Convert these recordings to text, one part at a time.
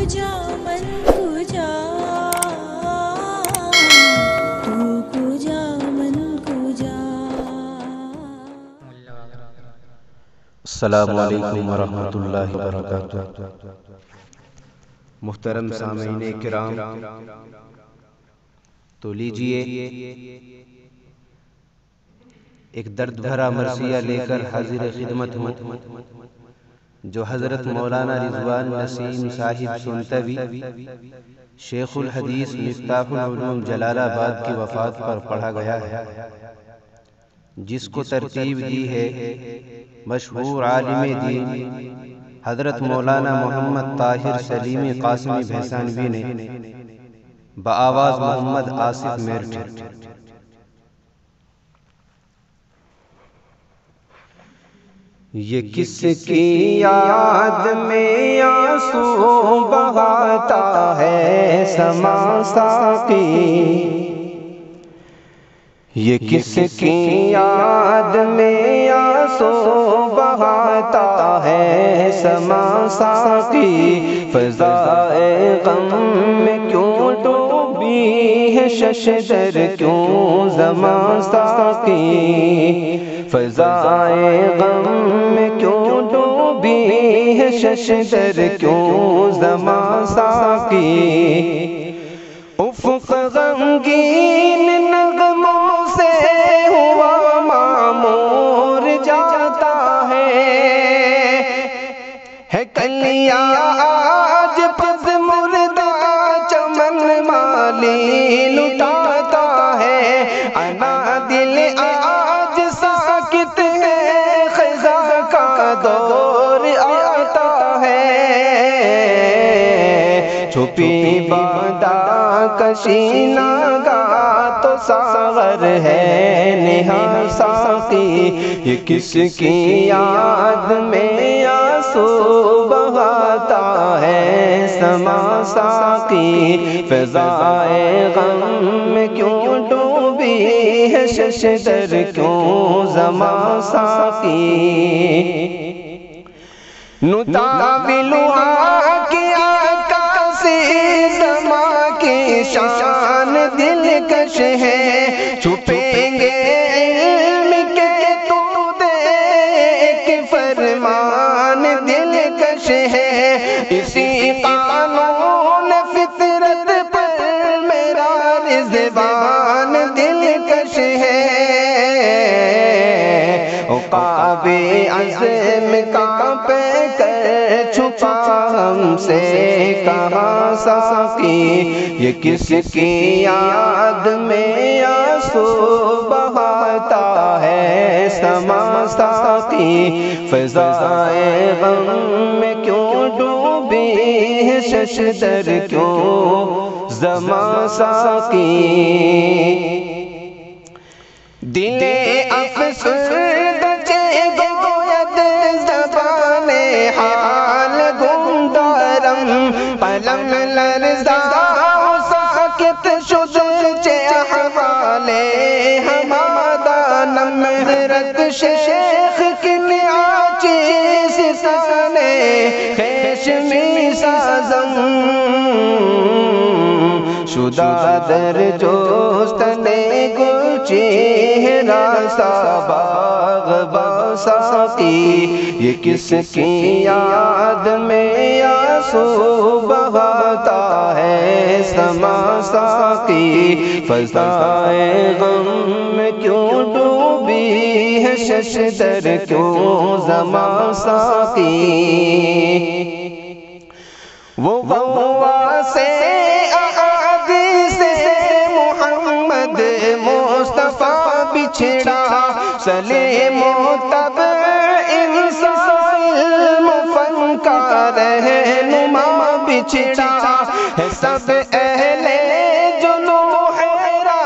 کجا من کجا تو کجا من کجا. السلام علیکم ورحمۃ اللہ وبرکاتہ. محترم سامعین کرام، تو لیجئے ایک درد بھرا مرثیہ لے کر حاضر خدمت ہوں، جو حضرت مولانا رضوان نسیم صاحب سنتوی شیخ الحدیث مفتاح العلوم جلال آباد کی وفات پر پڑھا گیا ہے، جس کو ترتیب دی ہے مشہور عالم دین حضرت مولانا محمد طاہر سلیمی قاسمی بھیسانوی نے بآواز محمد آصف میرٹھ. یہ کس کی یاد میں آنسو بہاتا ہے سما ساقی، یہ کس کی یاد میں آنسو بہاتا ہے سما ساقی. فضائے غم میں کیوں ڈوبی ہے ششدر کیوں زماں ساقی، فضائے غم میں کیوں ڈوبی ہے ششدر کیوں زماں ساقی. افق غمگین نغموں سے ہوا معمور جاتا ہے کلیاں آج پس مردہ چمن مالی لٹاتا ہے. انا دل آج ساکت ہے خزاں کا دور آتا ہے. چھپی بادا کشی ناگا تو ساغر ہے نہا ساقی. یہ کس کی یاد میں آنسو بہاتا ہے سما ساقی. فضائے غم میں کیوں ڈوبی ہے ششدر کیوں زماں ساقی. نطاولها کی عکاسی زماں کی شان دلکش ہے. چھپیں گے علم کے تو دیکھ فرمان دلکش ہے. اسی قانون فطرت پر میرا رضوان دلکش ہے. عقاب عزم کانپے کر چھپا ہم سے کہاں ساقی. یہ کس کی یاد میں آنسو بہاتا ہے سما ساقی. فضائے غم میں کیوں ڈوبی ہے ششدر کیوں زماں ساقی. دل افسردہ گوید زبان حال گمدارم، قلم لرزا ساکت شد چه احوال ہمادانم. حضرت شیخ کی نعاچی سسانے خیش می سازم، شدہ در جوستن گل چہرہ سا باغ با ساقی. یہ کس کی یاد میں آنسو بہاتا ہے سما ساقی. فضائے غم میں کیوں ڈوبی ہے ششدر کیوں زماں ساقی. وہ غوا سے محمد مصطفیٰ بچھڑا، سلیم و تب انصاف علم فن کا رہنما بچھڑا ہے. سب اہل جنوب حیرا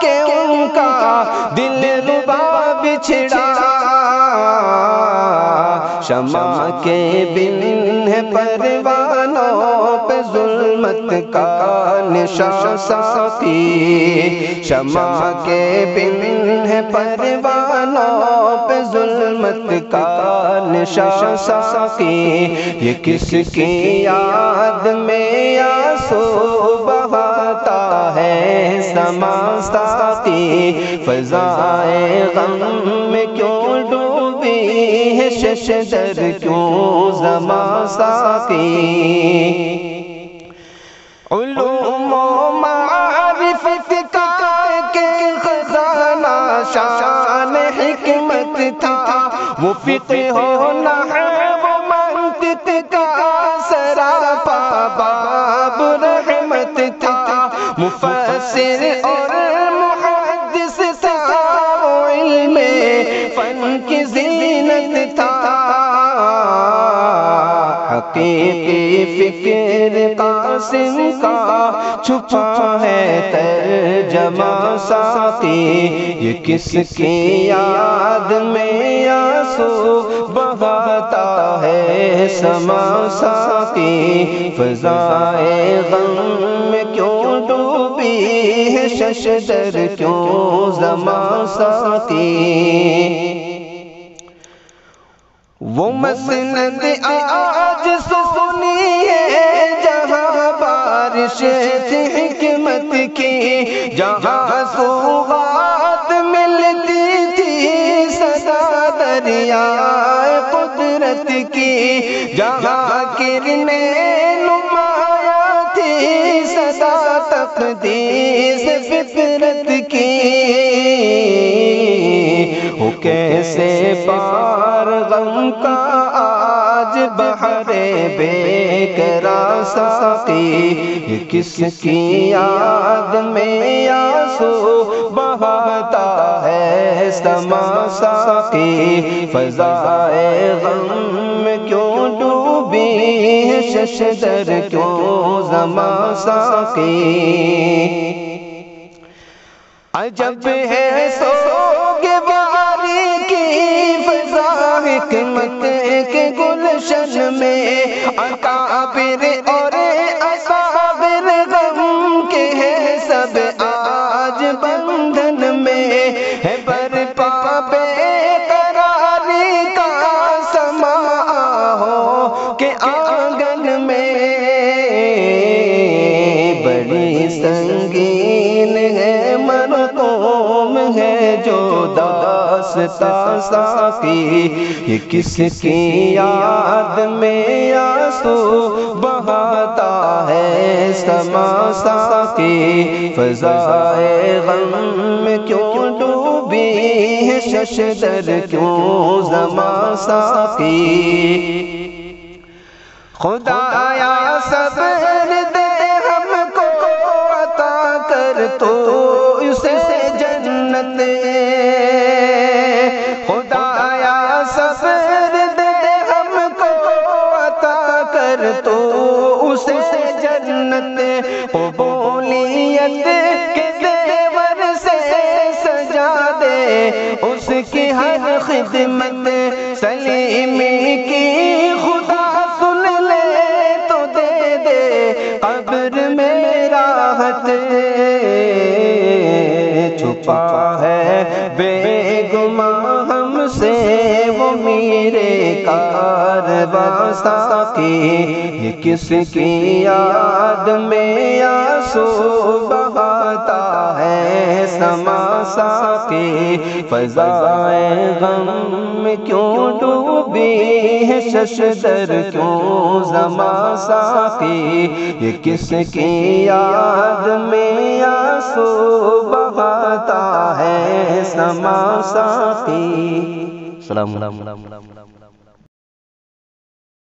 کے ان کا دل ربا بچھڑا. شمع کے بن ہے پروانوں پہ ظلمت کا نشاں ساقی، شمع کے بن ہے پروانوں پہ ظلمت کا نشاں ساقی، یہ کس کی یاد میں آنسو بہاتا ہے سما ساقی، فضائے غم میں کیوں ڈوبی ہے ششدر کیوں زما ساقی، علوم و معرفت کا کہ خزانہ شان حکمت تھا، وہ فقہ و نحو و منطق کا سراپا باب رحمت تھا، مفسر اور محدث تھا، علم فن کی زینت تھا، حقیقی فکر قاسم کا چھپا ہے ترجمہ ساقی، یہ کس کی یاد میں آنسو بہاتا ہے سما ساقی، فضائے غم میں کیوں ڈوبی ہے ششدر کیوں زما ساقی، وہ مسند آج سنی ہے جہاں بارش تھی حکمت کی، جہاں سوغات ملتی تھی صدا دریائے قدرت کی، جہاں کرنیں نمایاں تھی صدا تقدیس فطرت کی، وہ کیسے پار غم کا آج بحر بے قرار ساقی، یہ کس کی یاد میں آنسو بہاتا ہے سما ساقی، فضائے غم میں کیوں ڈوبی ہے ششدر کیوں زما ساقی، عجب ہے سوگواری کی فضا حکمت کے گلشن میں، اکابر اور اصابر غم کے ہیں سب آج بندھن میں، ہے برپا بے قراری کا سما ہو کہ آنگن میں، بڑی سنگین ہے مرقوم ہے جو داستاں ساقی، یہ کس کی یاد میں آنسو بہاتا ہے سما ساقی، فضائے غم میں کیوں ڈوبی ہے ششدر کیوں زما ساقی، خدایا صبر دے ہم کو عطا کر تو اسے جنت، خدایا صبر دے ہم کو عطا کر تو اسے جنت، قبولیت کے زیور سے سجا دے اس کی ہر خدمت، سلیمی کی خدا سن لے تو دے دے قبر میں راحت، چھپا ہے بے گماں ہم سے وہ میرے کارواں ساقی، یہ کس کی یاد میں آنسو بہاتا ہے سما ساقی، فضائے غم میں کیوں ڈوبی ہے ششدر کیوں زما ساقی، یہ کس کی یاد میں آنسو بہاتا ہے سما ساقی۔ السلام علیکم۔